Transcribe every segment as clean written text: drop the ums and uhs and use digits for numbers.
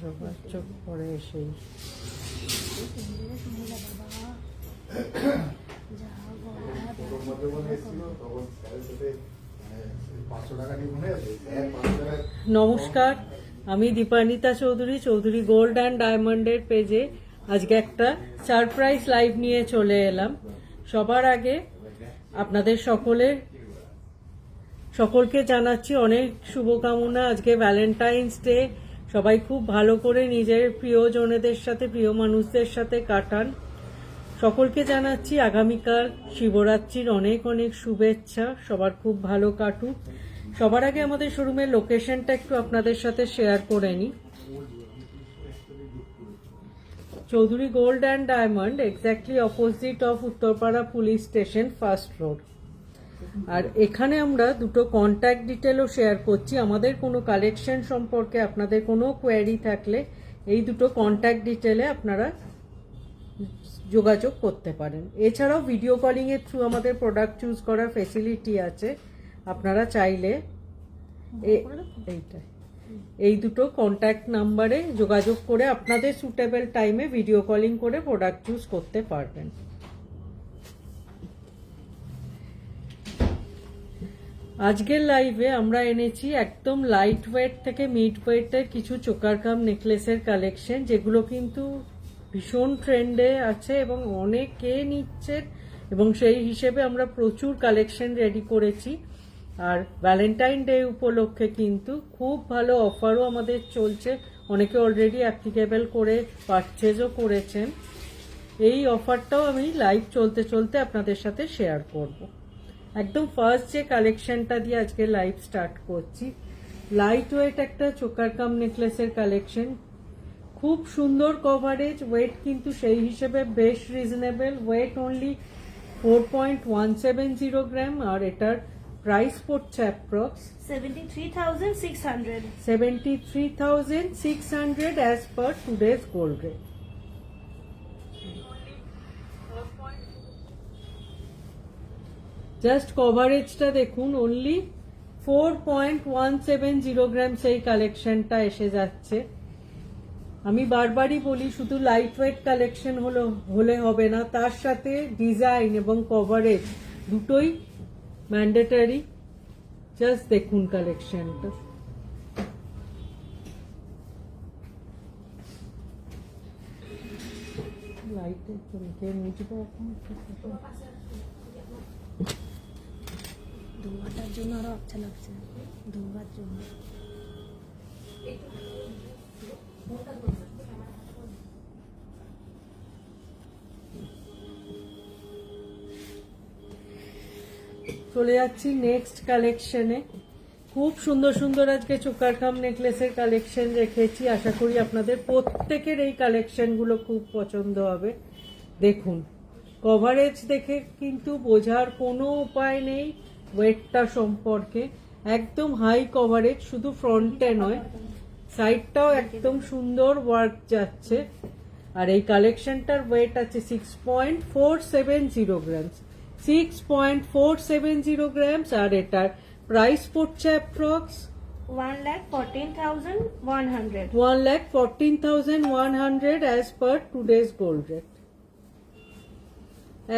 সবার চোখ পড়ে এসেই নমস্কার, আমি দীপান্বিতা চৌধুরী, চৌধুরী গোল্ড অ্যান্ড ডায়মন্ডের পেজে আজকে একটা সারপ্রাইজ লাইভ নিয়ে চলে এলাম। সবার আগে আপনাদের সকলকে জানাচ্ছি অনেক শুভকামনা। আজকে ভ্যালেন্টাইন্স ডে, সবাই খুব ভালো করে নিজের প্রিয়জনেদের সাথে, প্রিয় মানুষদের সাথে কাটান। সকলকে জানাচ্ছি আগামীকাল শিবরাত্রির অনেক অনেক শুভেচ্ছা, সবার খুব ভালো কাটুক। সবার আগে আমাদের শোরুমের লোকেশনটা একটু আপনাদের সাথে শেয়ার করে নিই। Chowdhury gold and diamond, exactly opposite of Uttarpara police station, first road. আর এখানে আমরা দুটো কন্ট্যাক্ট ডিটেলও শেয়ার করছি। আমাদের কোনো কালেকশন সম্পর্কে আপনাদের কোনো কোয়ারি থাকলে এই দুটো কন্ট্যাক্ট ডিটেলে আপনারা যোগাযোগ করতে পারেন। এছাড়াও ভিডিও কলিংয়ের থ্রু আমাদের প্রোডাক্ট চুজ করার ফেসিলিটি আছে। আপনারা চাইলে এই দুটো কন্ট্যাক্ট নাম্বারে যোগাযোগ করে আপনাদের সুটেবল টাইমে ভিডিও কলিং করে প্রোডাক্ট চুজ করতে পারবেন। আজকের লাইভে আমরা এনেছি একদম লাইট ওয়েট থেকে মিড ওয়েটের কিছু চোকার কাম নেকলেসের কালেকশন, যেগুলো কিন্তু ভীষণ ট্রেন্ডে আছে এবং অনেকে নিচ্ছেন, এবং সেই হিসেবে আমরা প্রচুর কালেকশন রেডি করেছি। আর ভ্যালেন্টাইন ডে উপলক্ষে কিন্তু খুব ভালো অফারও আমাদের চলছে, অনেকে অলরেডি অ্যাপ্লিকেবল করে পারচেজও করেছেন। এই অফারটাও আমি লাইভ চলতে চলতে আপনাদের সাথে শেয়ার করব। একদম ফার্স্ট যে কালেকশনটা দিয়ে আজকে লাইভ স্টার্ট করছি, লাইট ওয়েট একটা চোকার কাম নেকলেসের কালেকশন। খুব সুন্দর কভারেজ, ওয়েট কিন্তু সেই হিসেবে বেশ রিজনেবল, ওয়েট অনলি 4.170 গ্রাম। আর এটার প্রাইস পড়ছে approx 73,600 as per today's gold rate. Just কভারেজটা দেখুন, অনলি 4.170 গ্রাম সেই কালেকশনটা এসে যাচ্ছে। আমি বারবারই বলি, শুধু লাইট ওয়েট কালেকশন হলে হবে না, তার সাথে ডিজাইন এবং কভারেজ দুটোই ম্যান্ডেটরি। জাস্ট দেখুন কালেকশনটা। লাইটে চলকে মুছবো এখন, ধোয়াটার জন্য আরো আচ্ছা লাগছে, ধোয়ার জন্য। চলে যাচ্ছি নেক্সট কালেকশনে। খুব সুন্দর সুন্দর আজকে চোকার খাম নেকলেসের কালেকশন রেখেছি। আশা করি আপনাদের প্রত্যেকের এই কালেকশনগুলো খুব পছন্দ হবে। দেখুন কভারেজ দেখে কিন্তু বোঝার কোনো উপায় নেই ওয়েটটা সম্পর্কে। একদম হাই কভারেজ, শুধু ফ্রন্টে নয়, সাইডটাও একদম সুন্দর ওয়ার্ক যাচ্ছে। আর এই কালেকশনটার ওয়েট আছে 6.470 গ্রামস, 6.470 গ্রামস। আর এটার প্রাইস পড়ছে approx 1,14,100 as per today's gold rate.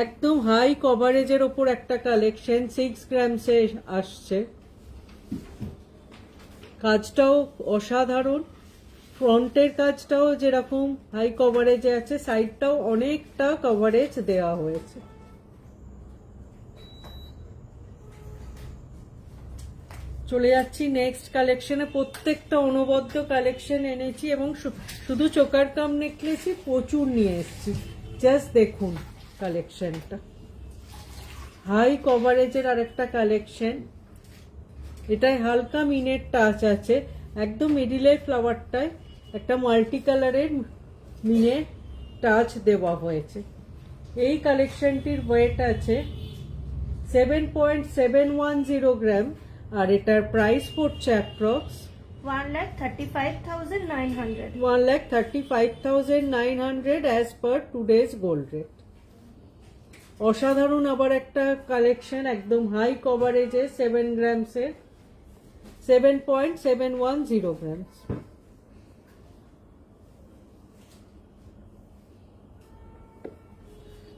একদম হাই কভারেজের ওপর একটা কালেকশন, 6 গ্রামসে আসছে। কাজটাও অসাধারণ, ফ্রন্টের কাজটাও যেরকম হাই কভারেজে আছে, সাইডটাও অনেকটা কভারেজ দেওয়া হয়েছে। চলে যাচ্ছি নেক্সট কালেকশনে। প্রত্যেকটা অনবদ্য কালেকশন এনেছি এবং শুধু চোকার কাম নেকলেসই প্রচুর নিয়ে এসেছি। জাস্ট দেখুন কালেকশনটা, হাই কভারেজের আরেকটা কালেকশন। এটায় হালকা মিনের টাচ আছে, একদম মিডিলের ফ্লাওয়ারটায় একটা মাল্টি কালারের মিনের টাচ দেওয়া হয়েছে। এই কালেকশনটির ওয়েট আছে 7.710 গ্রাম। আর এটার প্রাইস পড়ছে approx 1,35,900 1,35,900 as per today's gold rate. অসাধারণ আবার একটা কালেকশন, একদম হাই কভারেজে 7 গ্রামসের, 7.710 গ্রামস।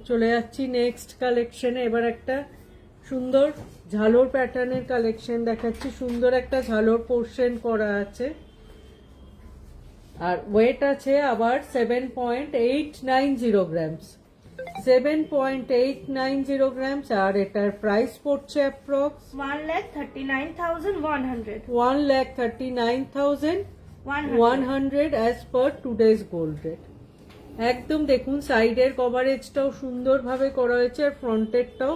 চলে যাচ্ছি নেক্সট কালেকশনে। এবার একটা সুন্দর ঝালর প্যাটার্নের কালেকশন দেখাচ্ছি। সুন্দর একটা ঝালর পোর্শন করা আছে, আর ওয়েট আছে আবার 7.890 গ্রামস, 7.890 গ্রামস। আর এটার প্রাইস পড়ছে approx 1,39,100 1,39,100 as per today's gold rate. একদম দেখুন সাইডের কভারেজটাও সুন্দরভাবে করা হয়েছে, আর ফ্রন্টেরটাও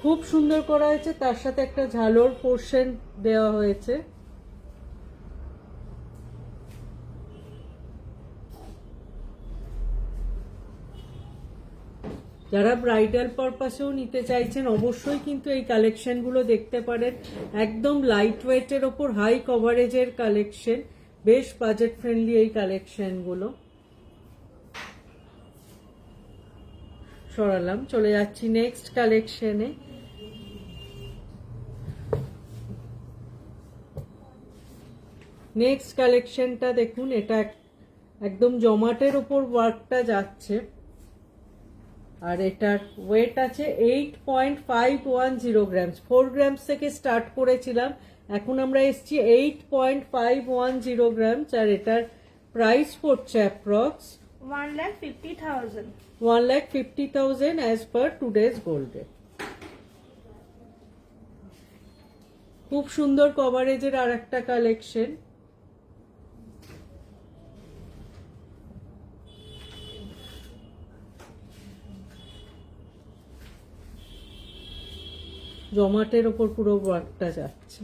খুব সুন্দর করা হয়েছে, তার সাথে একটা ঝালর পোর্শন দেওয়া হয়েছে। যারা ব্রাইডাল পারপাসেও নিতে চাইছেন অবশ্যই কিন্তু এই কালেকশনগুলো দেখতে পারেন। একদম লাইট ওয়েটের ওপর হাই কভারেজের কালেকশন, বেশ বাজেট ফ্রেন্ডলি এই কালেকশনগুলো। সরালাম, চলে যাচ্ছি নেক্সট কালেকশনে। নেক্সট কালেকশনটা দেখুন, এটা একদম জমাটের ওপর ওয়ার্কটা যাচ্ছে, আর এটার ওয়েট আছে 8.510 গ্রামস। 4 গ্রামস থেকে স্টার্ট করেছিলাম, এখন আমরা এসছি 8.510 গ্রামস। আর এটার প্রাইস পড়ছে approx 1,50,000 1,50,000 as per today's gold rate. খুব সুন্দর কভারেজের আর একটা কালেকশন। জমাটের ওপর পুরো ওয়ার্কটা যাচ্ছে।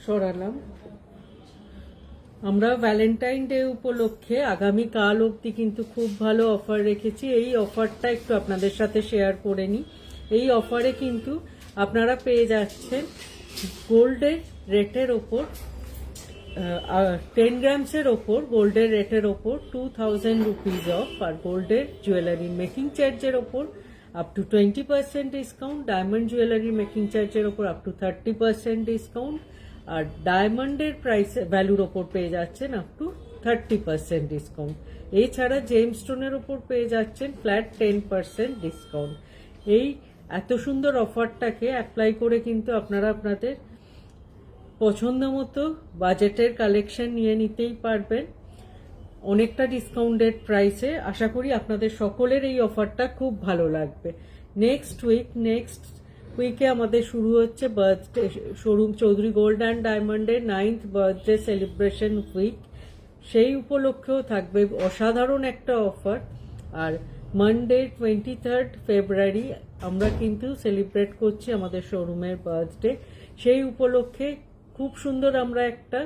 সরালাম। আমরা ভ্যালেন্টাইন ডে উপলক্ষে আগামী কাল অবধি কিন্তু খুব ভালো অফার রেখেছি। এই অফারটা একটু আপনাদের সাথে শেয়ার করে নিই। এই অফারে কিন্তু আপনারা পেয়ে যাচ্ছেন গোল্ডের রেটের ওপর 10 গ্রামসের ওপর গোল্ডের রেটের ওপর 2,000 রুপিজ অফ, আর গোল্ডের জুয়েলারি মেকিং চার্জের ওপর up to 20% discount, diamond jewellery making চার্জের ওপর আপ টু 30% ডিসকাউন্ট, আর ডায়মন্ডের প্রাইস ভ্যালুর ওপর পেয়ে যাচ্ছেন আপ টু 30% ডিসকাউন্ট। এছাড়া জেমস্টোনের ওপর পেয়ে যাচ্ছেন ফ্ল্যাট 10% ডিসকাউন্ট। এই এত সুন্দর অফারটাকে অ্যাপ্লাই করে কিন্তু আপনারা আপনাদের পছন্দ মতো বাজেটের কালেকশন নিয়ে নিতেই পারবেন অনেকটা ডিসকাউন্টেড প্রাইসে। আশা করি আপনাদের সকলের এই অফারটা খুব ভালো লাগবে। নেক্সট উইকে আমাদের শুরু হচ্ছে birthday showroom Chowdhury gold and ডায়মন্ডের 9th বার্থডে সেলিব্রেশন উইক। সেই উপলক্ষেও থাকবে অসাধারণ একটা অফার। আর মানডে 23rd ফেব্রুয়ারি আমরা কিন্তু সেলিব্রেট করছি আমাদের শোরুমের বার্থডে। সেই উপলক্ষে খুব সুন্দর আমরা একটা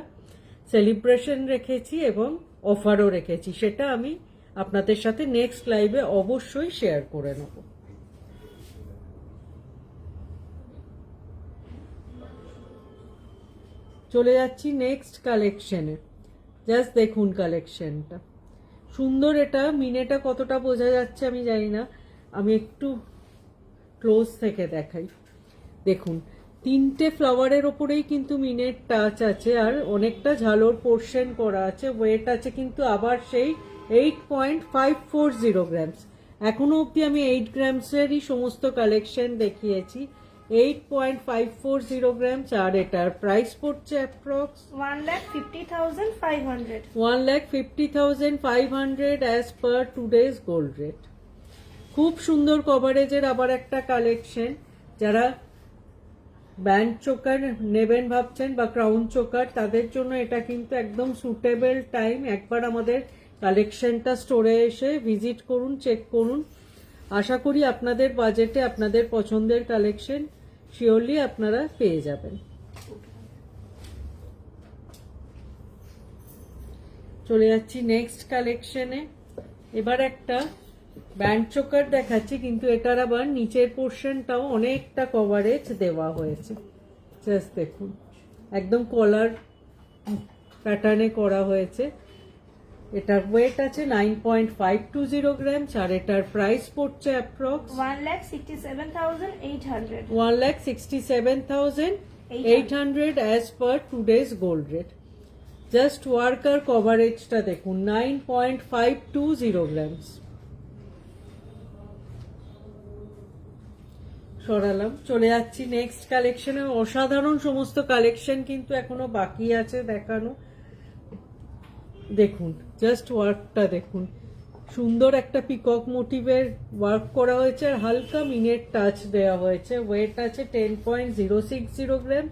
সেলিব্রেশন রেখেছি এবং অফারও রেখেছি, সেটা আমি আপনাদের সাথে নেক্সট লাইভে অবশ্যই শেয়ার করে নেব। চলে যাচ্ছি নেক্সট কালেকশনে। জাস্ট দেখুন কালেকশনটা সুন্দর। এটা মিনেটা কতটা বোঝা যাচ্ছে আমি জানি না, আমি একটু ক্লোজ থেকে দেখাই। দেখুন 3টে ফ্লাওয়ারের ওপরেই কিন্তু মিনের টাচ আছে, আর অনেকটা ঝালর পোর্শন করা আছে। ওয়েট আছে কিন্তু আবার সেই 8.540 গ্রামস। এখনো অবধি আমি 8 গ্রামসেরই সমস্ত কালেকশন দেখিয়েছি। 8.540 গ্রামস, আর এটার প্রাইস পড়ছে approx 1,50,500 1,50,500 as per today's gold rate. খুব সুন্দর কভারেজের আবার একটা কালেকশন। যারা ব্যান্ড চোকার নেবেন ভাবছেন বা ক্রাউন চোকার, তাদের জন্য এটা কিন্তু একদম সুটেবল টাইম। একবার আমাদের কালেকশনটা স্টোরে এসে ভিজিট করুন, চেক করুন। আশা করি আপনাদের বাজেটে আপনাদের পছন্দের কালেকশন শিওরলি আপনারা পেয়ে যাবেন। চলে যাচ্ছি নেক্সট কালেকশনে। এবার একটা ব্যান্ড চোকার দেখাচ্ছি, কিন্তু এটার আবার নিচের পোর্শনটাও অনেকটা কভারেজ দেওয়া হয়েছে। জাস্ট দেখুন একদম কলার প্যাটার্নে করা হয়েছে। এটার ওয়েট আছে 9.520 গ্রাম, আর এটার প্রাইস পড়ছে approx 1,67,800. 1,67,800 as per today's gold rate. Just worker কভারেজটা দেখুন, 9.520 গ্রামস। সরালাম, চলে যাচ্ছি নেক্সট কালেকশনে। অসাধারণ সমস্ত কালেকশন কিন্তু এখনো বাকি আছে দেখানো। দেখুন জাস্ট ওয়ার্কটা দেখুন, সুন্দর একটা পিকক মোটিভের ওয়ার্ক করা হয়েছে আর হালকা মিনের টাচ দেওয়া হয়েছে। ওয়েট আছে 10.060 গ্রাম,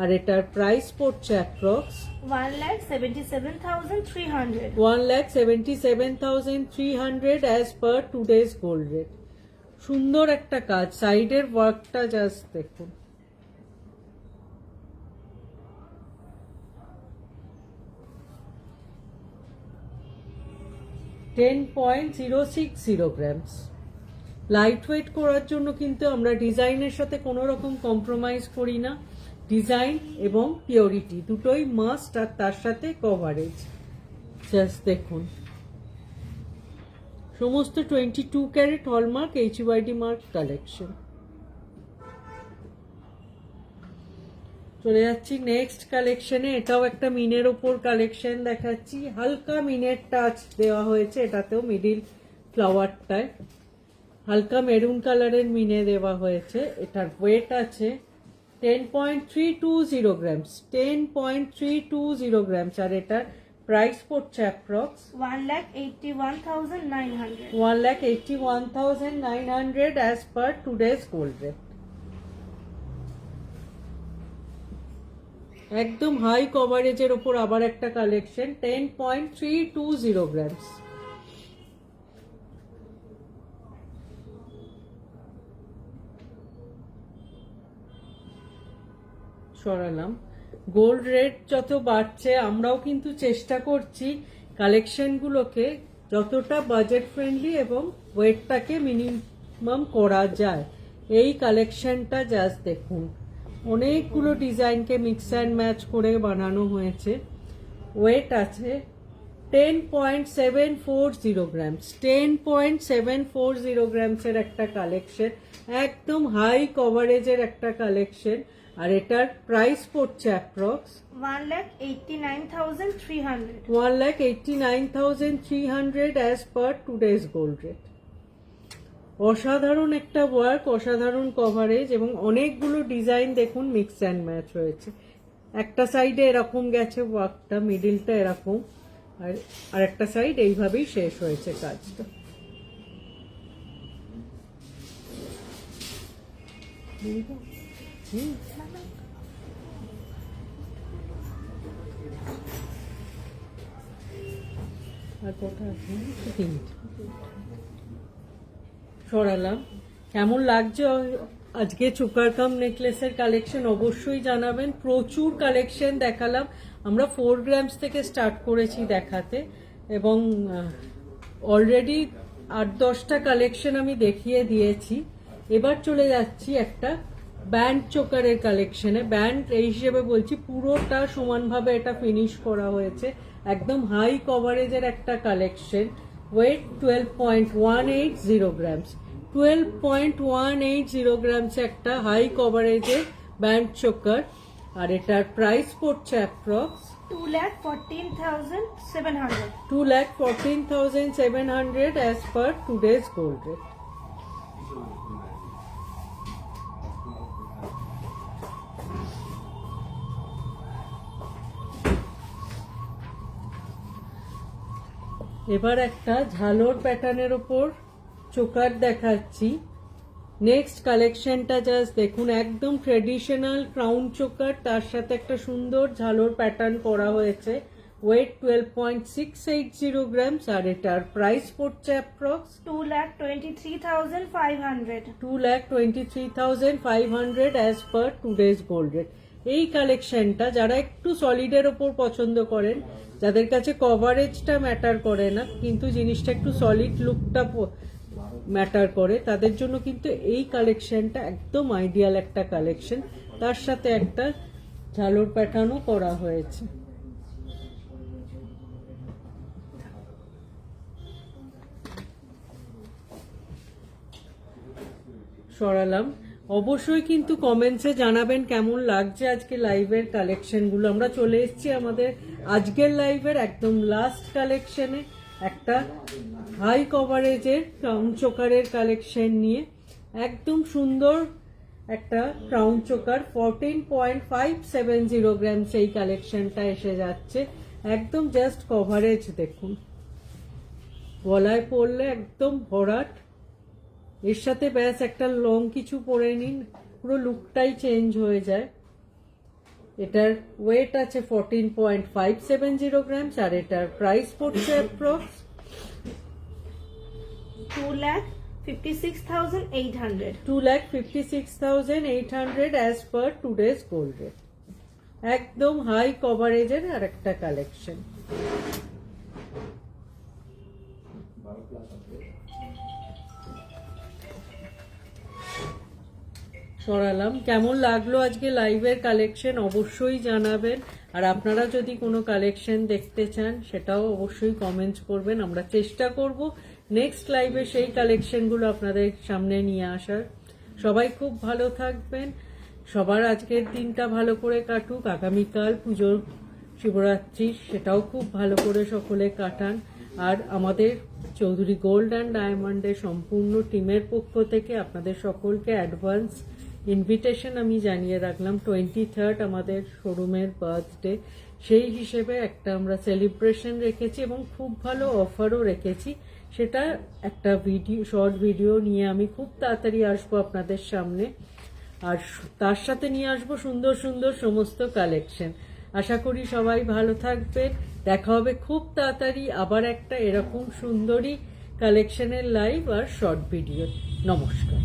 আর এটার প্রাইস পড়ছে approx 1,77,300. 1,77,300 as per today's gold rate. সুন্দর একটা কাজ, সাইডের ওয়ার্কটা জাস্ট দেখুন। $10.060 গ্রামস। লাইট ওয়েট করার জন্য কিন্তু আমরা ডিজাইনের সাথে কোনো রকম কম্প্রোমাইজ করি না। ডিজাইন এবং পিওরিটি দুটোই মাস্ট, আর তার সাথে কভারেজ। জাস্ট দেখুন, সমস্ত 22 carat hallmark HUID mark collection. চলে যাচ্ছি নেক্সট কালেকশনে। এটাও একটা মিনের ওপর কালেকশন দেখাচ্ছি, হালকা মিনের টাচ দেওয়া হয়েছে এটাতেও। মিডিল ফ্লাওয়ারটায় হালকা মেরুন কালারের মিনে দেওয়া হয়েছে। এটার ওয়েট আছে 10.320 গ্রামস, 10.320 গ্রামস, আর এটার প্রাইস পড়ছে approx 1,81,900. 1,81,900 as per today's gold rate. একদম হাই কভারেজের ওপর আবার একটা কালেকশন, 10.320 গ্রামস। সরালাম। গোল্ড রেট যত বাড়ছে আমরাও কিন্তু চেষ্টা করছি কালেকশনগুলোকে যতটা বাজেট ফ্রেন্ডলি এবং ওয়েটটাকে মিনিমাম করা যায়। এই কালেকশনটা জাস্ট দেখুন, অনেকগুলো ডিজাইনকে মিক্স অ্যান্ড ম্যাচ করে বানানো হয়েছে। ওয়েট আছে 10.740 গ্রামস, 10.740 গ্রামসের একটা কালেকশন, একদম হাই কভারেজের একটা কালেকশন, আর এটার প্রাইস পড়ছে approx 1,89,300. 1,89,300 as per today's gold rate. অসাধারণ একটা ওয়ার্ক, অসাধারণ কভারেজ এবং অনেকগুলো ডিজাইন দেখুন মিক্স অ্যান্ড ম্যাচ হয়েছে। একটা সাইডে এরকম গেছে ওয়ার্কটা, মিডিলটা এরকম, আর একটা সাইড এইভাবেই শেষ হয়েছে কাজটা। আর কটা আছে? সরালাম। কেমন লাগছে আজকে চোকার কাম নেকলেসের কালেকশন অবশ্যই জানাবেন। প্রচুর কালেকশন দেখালাম, আমরা 4 গ্রামস থেকে স্টার্ট করেছি দেখাতে, এবং অলরেডি 8-10টা কালেকশন আমি দেখিয়ে দিয়েছি। এবার চলে যাচ্ছি একটা ব্যান্ড চোকারের কালেকশনে। ব্যান্ড এই হিসেবে বলছি, পুরোটা সমানভাবে এটা ফিনিশ করা হয়েছে, একদম হাই কভারেজের একটা কালেকশন। ওয়েট 12.180 গ্রামস, 12.180 গ্রামস একটা হাই কভারেজের ব্যান্ড চোকার, আর এটার প্রাইস পড়ছে approx 2,14,700. 2,14,700 as per today's gold rate. এবার একটা ঝালোর প্যাটার্নের ওপর চোকার দেখাচ্ছি। নেক্সট কালেকশনটা জাস্ট দেখুন, একদম ট্রেডিশনাল ক্রাউন চোকার, তার সাথে একটা সুন্দর ঝালোর প্যাটার্ন করা হয়েছে। ওয়েট 12.680 গ্রামস, আর এটার প্রাইস পড়ছে approx 2,23,500. 2,23,500 as per today's gold rate. এই কালেকশনটা যারা একটু সলিডের ওপর পছন্দ করেন, যাদের কাছে কভারেজটা ম্যাটার করে না কিন্তু জিনিসটা একটু সলিড লুকটা ম্যাটার করে, তাদের জন্য কিন্তু এই কালেকশনটা একদম আইডিয়াল একটা কালেকশন। তার সাথে একটা ঝালোর প্যাটার্নও করা হয়েছে। সরালাম। অবশ্যই কিন্তু কমেন্টসে জানাবেন কেমন লাগছে আজকে লাইভের কালেকশনগুলো। আমরা চলে এসেছি আমাদের আজকের লাইভের একদম লাস্ট কালেকশনে, একটা হাই কভারেজের ক্রাউন চোকারের কালেকশন নিয়ে। একদম সুন্দর একটা ক্রাউন চোকার 14.570 গ্রাম সেই কালেকশনটা এসে যাচ্ছে। একদম জাস্ট কভারেজ দেখুন, গলায় পরলে একদম ভরাট, এর সাথে ব্যাস একটা লং কিছু পরে নিন, পুরো লুকটাই চেঞ্জ হয়ে যায়। এটার ওয়েট আছে 14.570 গ্রাম, আর এটার প্রাইস পড়ছে approx 2,56,800. 2,56,800 as per today's gold rate. একদম হাই কভারেজের আর একটা কালেকশন। সরালাম। কেমন লাগলো আজকে লাইভের কালেকশন অবশ্যই জানাবেন। আর আপনারা যদি কোনো কালেকশন দেখতে চান সেটাও অবশ্যই কমেন্টস করবেন। আমরা চেষ্টা করব নেক্সট লাইভে সেই কালেকশনগুলো আপনাদের সামনে নিয়ে আসার। সবাই খুব ভালো থাকবেন, সবার আজকের দিনটা ভালো করে কাটুক। আগামীকাল পুজোর শিবরাত্রি, সেটাও খুব ভালো করে সকলে কাটান। আর আমাদের চৌধুরী গোল্ড অ্যান্ড ডায়মন্ডের সম্পূর্ণ টিমের পক্ষ থেকে আপনাদের সকলকে অ্যাডভান্স ইনভিটেশন আমি জানিয়ে রাখলাম। 23rd আমাদের শোরুমের বার্থডে, সেই হিসেবে একটা আমরা সেলিব্রেশন রেখেছি এবং খুব ভালো অফারও রেখেছি। সেটা একটা ভিডিও, শর্ট ভিডিও নিয়ে আমি খুব তাড়াতাড়ি আসবো আপনাদের সামনে। আর তার সাথে নিয়ে আসবো সুন্দর সুন্দর সমস্ত কালেকশন। আশা করি সবাই ভালো থাকবেন। দেখা হবে খুব তাড়াতাড়ি আবার একটা এরকম সুন্দরী কালেকশনের লাইভ আর শর্ট ভিডিও। নমস্কার।